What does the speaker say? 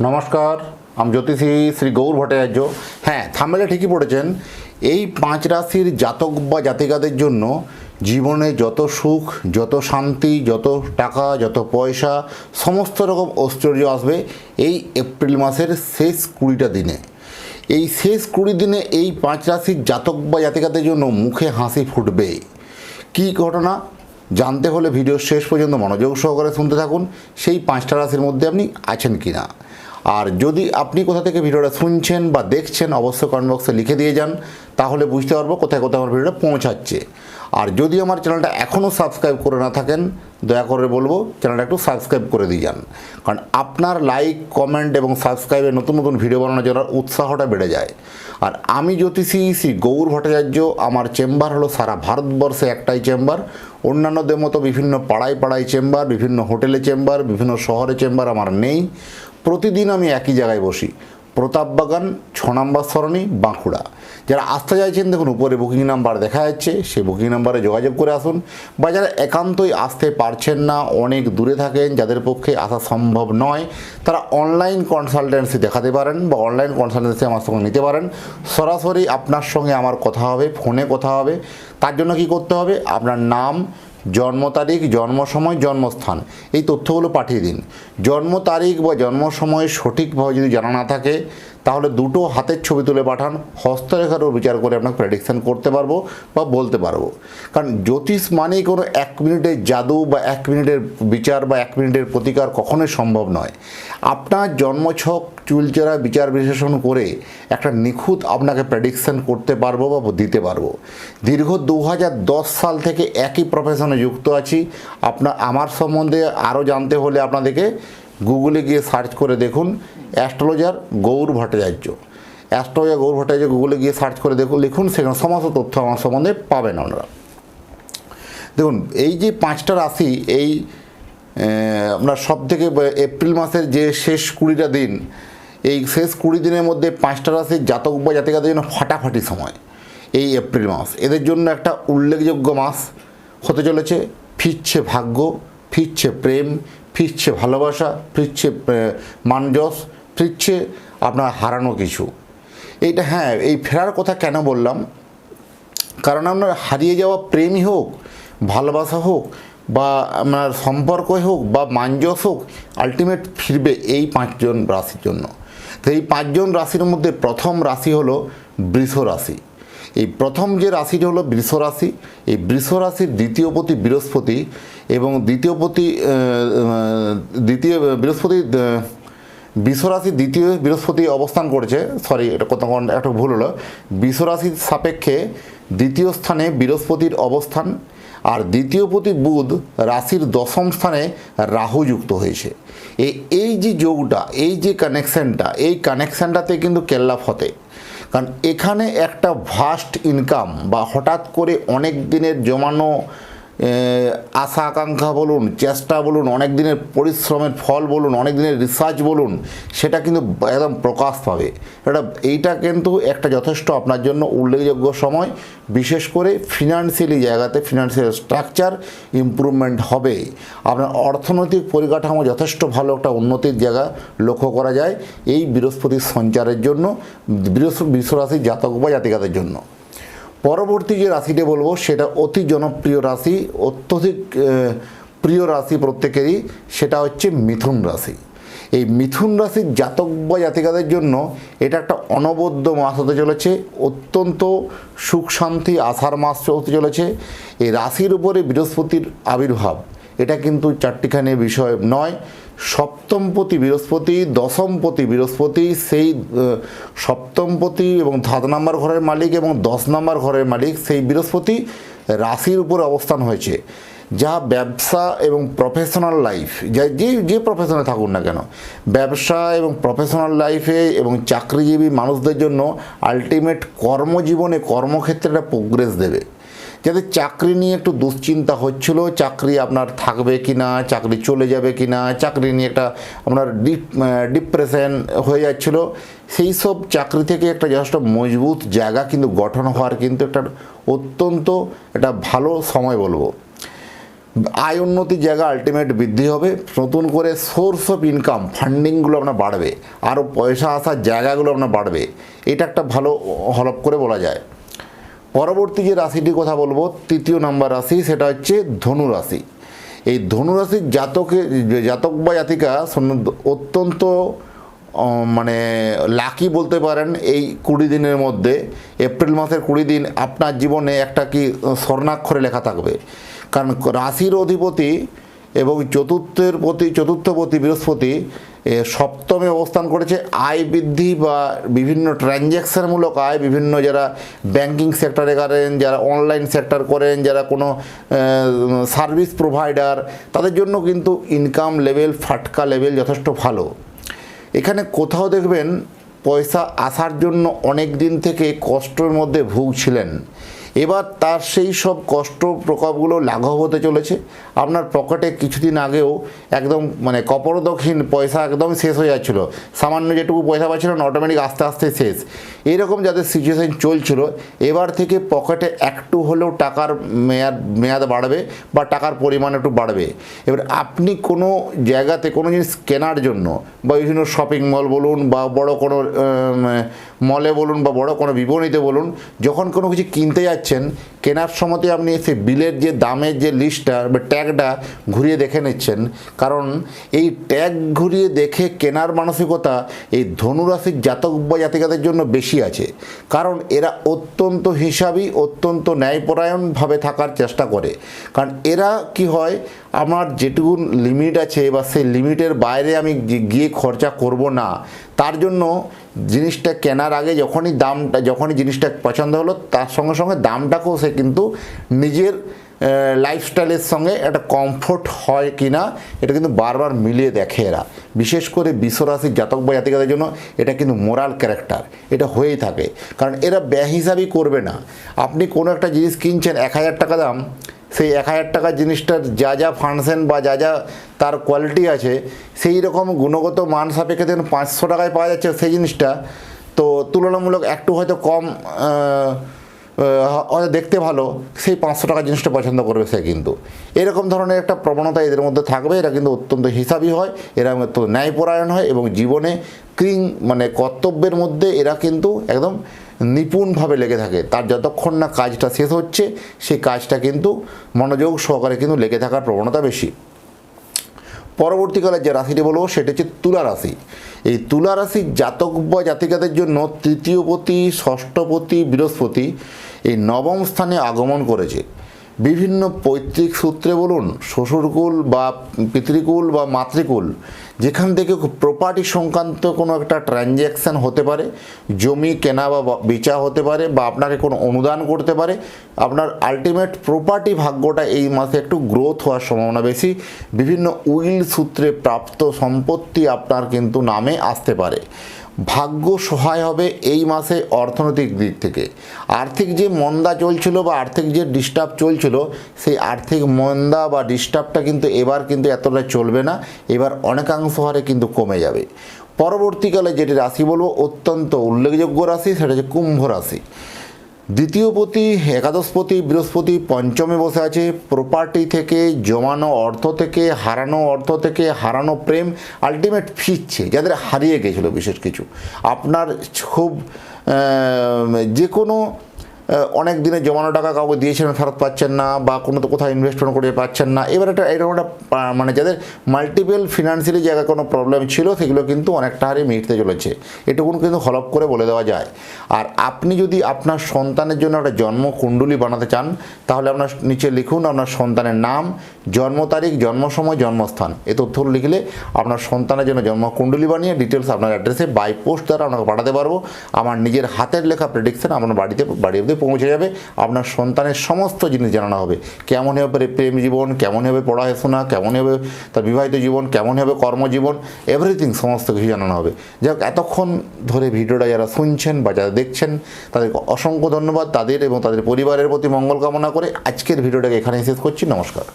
নমস্কার, আমি জ্যোতিষী শ্রী গৌর ভট্টাচার্য। হ্যাঁ, থাম্বনেলে ঠিকই পড়েছেন। এই 5 রাশির জাতক বা জাতিকাদের জন্য জীবনে যত সুখ, যত শান্তি, যত টাকা, যত পয়সা, সমস্ত রকম ঐশ্বর্য আসবে এই এপ্রিল মাসের শেষ 20টা দিনে। এই শেষ 20 দিনে এই 5 রাশির জাতক বা জাতিকাদের জন্য মুখে হাসি ফুটবে। কী ঘটনা জানতে হলে ভিডিও শেষ পর্যন্ত মনোযোগ সহকারে শুনতে থাকুন। সেই 5টা রাশির মধ্যে আপনি আছেন কি না। আর যদি আপনি কোথা থেকে ভিডিওটা শুনছেন বা দেখছেন অবশ্যই কমেন্ট বক্সে লিখে দিয়ে যান, তাহলে বুঝতে পারবো কোথায় কোথায় আমার ভিডিওটা পৌঁছাচ্ছে। আর যদি আমার চ্যানেলটা এখনও সাবস্ক্রাইব করে না থাকেন, দয়া করে বলবো চ্যানেলটা একটু সাবস্ক্রাইব করে দিয়ে যান। কারণ আপনার লাইক, কমেন্ট এবং সাবস্ক্রাইবে নতুন নতুন ভিডিও বানানোর জন্য উৎসাহটা বেড়ে যায়। আর আমি জ্যোতিষী শ্রী গৌর ভট্টাচার্য, আমার চেম্বার হলো সারা ভারতবর্ষে একটাই চেম্বার। অন্যান্যদের মতো বিভিন্ন পাড়ায় পাড়ায় চেম্বার, বিভিন্ন হোটেলে চেম্বার, বিভিন্ন শহরে চেম্বার আমার নেই। প্রতিদিন আমি একই জায়গায় বসি, প্রতাপবাগান 6 নম্বর সরণি, বাঁকুড়া। যারা আসতে চাইছেন দেখুন উপরে বুকিং নাম্বার দেখা যাচ্ছে, সেই বুকিং নাম্বারে যোগাযোগ করে আসুন। বা যারা একান্তই আসতে পারছেন না, অনেক দূরে থাকেন, যাদের পক্ষে আসা সম্ভব নয়, তারা অনলাইন কনসালটেন্সি দেখাতে পারেন বা অনলাইন কনসালটেন্সি আমার সঙ্গে নিতে পারেন। সরাসরি আপনার সঙ্গে আমার কথা হবে, ফোনে কথা হবে। তার জন্য কি করতে হবে, আপনার নাম, জন্ম তারিখ, জন্ম সময়, জন্মস্থান, এই তথ্যগুলো পাঠিয়ে দিন। জন্ম তারিখ বা জন্ম সময় সঠিকভাবে যদি জানা না থাকে, তাহলে দুটো হাতের ছবি তুলে পাঠান। হস্তরেখারও বিচার করে আপনাকে প্রেডিকশান করতে পারবো বা বলতে পারবো। কারণ জ্যোতিষ মানেই কোনো 1 মিনিটের জাদু বা 1 মিনিটের বিচার বা 1 মিনিটের প্রতিকার কখনোই সম্ভব নয়। আপনার জন্মছক চুলচেরা বিচার বিশ্লেষণ করে একটা নিখুঁত আপনাকে প্রেডিকশান করতে পারবো বা দিতে পারবো। দীর্ঘ 2010 সাল থেকে একই প্রফেশনে যুক্ত আছি। আমার সম্বন্ধে আরও জানতে হলে আপনাদেরকে গুগলে গিয়ে সার্চ করে দেখুন অ্যাস্ট্রোলজার গৌর ভট্টাচার্য। অ্যাস্ট্রোলজার গৌর ভট্টাচার্য গুগলে গিয়ে সার্চ করে লিখুন, সেখানে সমস্ত তথ্য আমার সম্বন্ধে পাবেন আপনারা। দেখুন এই যে 5টা রাশি, এই আপনার সব থেকে এপ্রিল মাসের যে শেষ 20টা দিন, এই শেষ 20 দিনের মধ্যে 5টা রাশির জাতক বা জাতিকাদের জন্য ফাটাফাটি সময় এই এপ্রিল মাস। এদের জন্য একটা উল্লেখযোগ্য মাস হতে চলেছে। ফিরছে ভাগ্য, ফিরছে প্রেম, ফিরছে ভালোবাসা, ফিরছে মানযশ, ফিরছে আপনার হারানো কিছু। এইটা হ্যাঁ, এই ফেরার কথা কেন বললাম, কারণ আপনার হারিয়ে যাওয়া প্রেমই হোক, ভালোবাসা হোক, বা আপনার সম্পর্কই হোক, বা মানযশ হোক, আলটিমেট ফিরবে এই 5জন রাশির জন্য। তো এই 5জন রাশির মধ্যে প্রথম রাশি হলো বৃষ রাশি। এই প্রথম যে রাশিটা হলো বৃষ রাশি। এই বৃষ রাশির দ্বিতীয় পতি বৃহস্পতি, এবং বিশ্বরাশির দ্বিতীয় বৃহস্পতি অবস্থান করেছে। সরি, এটা কতক্ষণ একটা ভুল হলো। বিশ্বরাশির সাপেক্ষে দ্বিতীয় স্থানে বৃহস্পতির অবস্থান, আর দ্বিতীয় পতি বুধ রাশির 10ম স্থানে রাহু যুক্ত হয়েছে। এই যে যোগটা, এই যে কানেকশানটাতে কিন্তু কেল্লা ফতে। কারণ এখানে একটা ভাস্ট ইনকাম বা হঠাৎ করে অনেক দিনের জমানো আশা আকাঙ্ক্ষা বলুন, চেষ্টা বলুন, অনেক দিনের পরিশ্রমের ফল বলুন, অনেক দিনের রিসার্চ বলুন, সেটা কিন্তু একদম প্রকাশ পাবে। এইটা কিন্তু একটা যথেষ্ট আপনার জন্য উল্লেখযোগ্য সময়। বিশেষ করে ফিনান্সিয়ালি জায়গাতে ফিনান্সিয়াল স্ট্রাকচার ইমপ্রুভমেন্ট হবে। আপনার অর্থনৈতিক পরিকাঠামো যথেষ্ট ভালো একটা উন্নতির জায়গা লক্ষ্য করা যায় এই বৃহস্পতির সঞ্চারের জন্য, বৃষ রাশির জাতক বা জাতিকাদের জন্য। পরবর্তী যে রাশিটা বলবো সেটা অতি জনপ্রিয় রাশি, অত্যধিক প্রিয় রাশি প্রত্যেকেরই, সেটা হচ্ছে মিথুন রাশি। এই মিথুন রাশির জাতক বা জাতিকাদের জন্য এটা একটা অনবদ্য মাস হতে চলেছে। অত্যন্ত সুখ শান্তি আষাঢ় মাস হতে চলেছে। এই রাশির উপরে বৃহস্পতির আবির্ভাব, এটা কিন্তু চারটিখানি বিষয় নয়। সপ্তমপতি বৃহস্পতি, দশমপতি বৃহস্পতি, সেই সপ্তমপতি এবং 7 নম্বর ঘরের মালিক এবং 10 নম্বর ঘরের মালিক, সেই বৃহস্পতি রাশির উপরে অবস্থান হয়েছে। যা ব্যবসা এবং প্রফেশনাল লাইফ, যে প্রফেশনে থাকুন না কেন, ব্যবসা এবং প্রফেশনাল লাইফে এবং চাকরিজীবী মানুষদের জন্য আলটিমেট কর্মজীবনে কর্মক্ষেত্রে একটা প্রোগ্রেস দেবে। যাদের চাকরি নিয়ে একটু দুশ্চিন্তা হচ্ছিল, চাকরি আপনার থাকবে কি না, চাকরি চলে যাবে কি না, চাকরি নিয়ে একটা আপনার ডিপ্রেশন হয়ে যাচ্ছিল, সেই সব চাকরি থেকে একটা যথেষ্ট মজবুত জায়গা কিন্তু গঠন হওয়ার কিন্তু একটা অত্যন্ত একটা ভালো সময় বলবো। আয় উন্নতির জায়গা আলটিমেট বৃদ্ধি হবে, নতুন করে সোর্স অফ ইনকাম ফান্ডিংগুলো আপনার বাড়বে, আরও পয়সা আসার জায়গাগুলো আপনার বাড়বে। এটা একটা ভালো হলপ করে বলা যায়। পরবর্তী যে রাশিটির কথা বলবো, তৃতীয় নাম্বার রাশি, সেটা হচ্ছে ধনু রাশি। এই ধনু রাশির জাতক বা জাতিকা অত্যন্ত মানে লাকি বলতে পারেন। এই 20 দিনের মধ্যে, এপ্রিল মাসের 20 দিন আপনার জীবনে একটা কি স্বর্ণাক্ষরে লেখা থাকবে। কারণ রাশির অধিপতি এবং চতুর্থপতি বৃহস্পতি সপ্তমে অবস্থান করেছে। আয় বৃদ্ধি বা বিভিন্ন ট্রানজ্যাকশনমূলক আয়, বিভিন্ন যারা ব্যাংকিং সেক্টরে করেন, যারা অনলাইন সেক্টর করেন, যারা কোনো সার্ভিস প্রোভাইডার, তাদের জন্য কিন্তু ইনকাম লেভেল, ফাটকা লেভেল যথেষ্ট ভালো। এখানে কোথাও দেখবেন পয়সা আসার জন্য অনেক দিন থেকে কষ্টের মধ্যে ভুগছিলেন, এবার তার সেই সব কষ্ট প্রকোপগুলো লাঘব হতে চলেছে। আপনার পকেটে কিছুদিন আগেও একদম মানে কপরদকহীন পয়সা একদম শেষ হয়ে যাচ্ছিল, সামান্য যেটুকু পয়সা পাচ্ছিলেন অটোমেটিক আস্তে আস্তে শেষ, এরকম যাদের সিচুয়েশান চলছিল, এবার থেকে পকেটে একটু হলেও টাকার মেয়াদ বাড়বে বা টাকার পরিমাণ একটু বাড়বে। এবার আপনি কোনো জায়গাতে কোনো জিনিস কেনার জন্য বা বিভিন্ন শপিং মল বলুন বা বড় কোনো মলে বলুন বা বড় কোনো বিপণীতে বলুন, যখন কোনো কিছু কিনতে যাচ্ছেন, কেনার সময়তে আপনি সেই বিলের যে দামের যে লিস্টটা বা ট্যাগটা ঘুরিয়ে দেখে নিচ্ছেন। কারণ এই ট্যাগ ঘুরিয়ে দেখে কেনার মানসিকতা এই ধনুরাশির জাতক বা জাতিকাদের জন্য বেশি আছে। কারণ এরা অত্যন্ত হিসাবী, অত্যন্ত ন্যায়পরায়ণভাবে থাকার চেষ্টা করে। কারণ এরা কি হয়, আমার যেটুকু লিমিট আছে বা সেই লিমিটের বাইরে আমি গিয়ে খরচা করব না, তার জন্য জিনিসটা কেনার আগে যখনই জিনিসটা পছন্দ হলো, তার সঙ্গে সঙ্গে দামটাকেও সে কিন্তু নিজের লাইফস্টাইলের সঙ্গে একটা কমফোর্ট হয় কি না এটা কিন্তু বারবার মিলিয়ে দেখে এরা। বিশেষ করে বিশ্বরাশির জাতক বা জাতিকাদের জন্য এটা কিন্তু মোরাল ক্যারেক্টার, এটা হয়েই থাকে। কারণ এরা বেহিসাবি করবে না। আপনি কোনো একটা জিনিস কিনছেন 1000 টাকা দাম, সেই 1000 টাকার জিনিসটার যা যা ফাংশন বা যা যা তার কোয়ালিটি আছে, সেই রকম গুণগত মান সাপেক্ষে দেখুন 500 টাকায় পাওয়া যাচ্ছে সেই জিনিসটা, তো তুলনামূলক একটু হয়তো কম হয়তো দেখতে ভালো, সেই 500 টাকার জিনিসটা পছন্দ করবে সে। কিন্তু এরকম ধরনের একটা প্রবণতা এদের মধ্যে থাকবে। এরা কিন্তু অত্যন্ত হিসাবী হয়, এরা অত্যন্ত ন্যায়পরায়ণ হয় এবং জীবনে মানে কর্তব্যের মধ্যে এরা কিন্তু একদম নিপুণভাবে লেগে থাকে। তার যতক্ষণ না কাজটা শেষ হচ্ছে, সেই কাজটা কিন্তু মনোযোগ সহকারে কিন্তু লেগে থাকার প্রবণতা বেশি। পরবর্তীকালে যে রাশিটি বলবো সেটা হচ্ছে তুলা রাশি। এই তুলা রাশির জাতক বা জাতিকাদের জন্য তৃতীয়পতি, ষষ্ঠপতি বৃহস্পতি এই নবম স্থানে আগমন করেছে। বিভিন্ন পৈতৃক সূত্রে বলুন, শ্বশুরকুল বা পিতৃকুল বা মাতৃকুল, যেখান থেকে প্রপার্টি সংক্রান্ত কোনো একটা ট্রানজ্যাকশান হতে পারে, জমি কেনা বা বেচা হতে পারে, বা আপনাকে কোনো অনুদান করতে পারে, আপনার আলটিমেট প্রপার্টি ভাগ্যটা এই মাসে একটু গ্রোথ হওয়ার সম্ভাবনা বেশি। বিভিন্ন উইল সূত্রে প্রাপ্ত সম্পত্তি আপনার কিন্তু নামে আসতে পারে। ভাগ্য সহায় হবে এই মাসে অর্থনৈতিক দিক থেকে। আর্থিক যে মন্দা চলছিল বা আর্থিক যে ডিস্টার্ব চলছিল, সেই আর্থিক মন্দা বা ডিস্টার্বটা কিন্তু এবার কিন্তু এতটা চলবে না, এবার অনেকাংশ হারে কিন্তু কমে যাবে। পরবর্তীকালে যেটি রাশি বলবো অত্যন্ত উল্লেখযোগ্য রাশি, সেটা হচ্ছে কুম্ভ রাশি। দ্বিতীয়পতি, একাদশপতি বৃহস্পতি পঞ্চমে বসে আছে। প্রপার্টি থেকে, জমানো অর্থ থেকে, হারানো অর্থ থেকে, হারানো প্রেম আলটিমেট ফিরছে। যাদের হারিয়ে গেছিলো বিশেষ কিছু, আপনার খুব যে কোনো অনেক দিনে জমানো টাকা কাউকে দিয়েছিলেন ফেরত পাচ্ছেন না, বা কোনো তো কোথাও ইনভেস্টমেন্ট করে পাচ্ছেন না, এবার এরকম একটা মানে যাদের মাল্টিপল ফিনান্সিয়ালি জায়গায় কোনো প্রবলেম ছিল, সেগুলো কিন্তু অনেকটা হারে মিটতে চলেছে। এটুকুন কিন্তু হলপ করে বলে দেওয়া যায়। আর আপনি যদি আপনার সন্তানের জন্য একটা জন্ম কুণ্ডলী বানাতে চান, তাহলে আপনার নিচে লিখুন আপনার সন্তানের নাম, জন্ম তারিখ, জন্ম সময়, জন্মস্থান। এই তথ্যগুলো লিখলে আপনার সন্তানের জন্য জন্ম কুণ্ডলী বানিয়ে ডিটেলস আপনার অ্যাড্রেসে বাই পোস্ট দ্বারা আপনাকে পাঠাতে পারবো। আমার নিজের হাতের লেখা প্রেডিকশন আপনার বাড়ি অবধি পৌঁছে যাবে। আপনার সন্তানের সমস্ত জিনিস জানানো হবে, কেমন হবে প্রেম জীবন, কেমন হবে পড়াশোনা, কেমন হবে তার বিবাহিত জীবন, কেমন হবে কর্মজীবন, এভরিথিং সমস্ত কিছু জানানো হবে। যাই হোক, এতক্ষণ ধরে ভিডিওটা যারা শুনছেন বা যারা দেখছেন তাদেরকে অসংখ্য ধন্যবাদ। তাদের এবং তাদের পরিবারের প্রতি মঙ্গল কামনা করে আজকের ভিডিওটাকে এখানেই শেষ করছি। নমস্কার।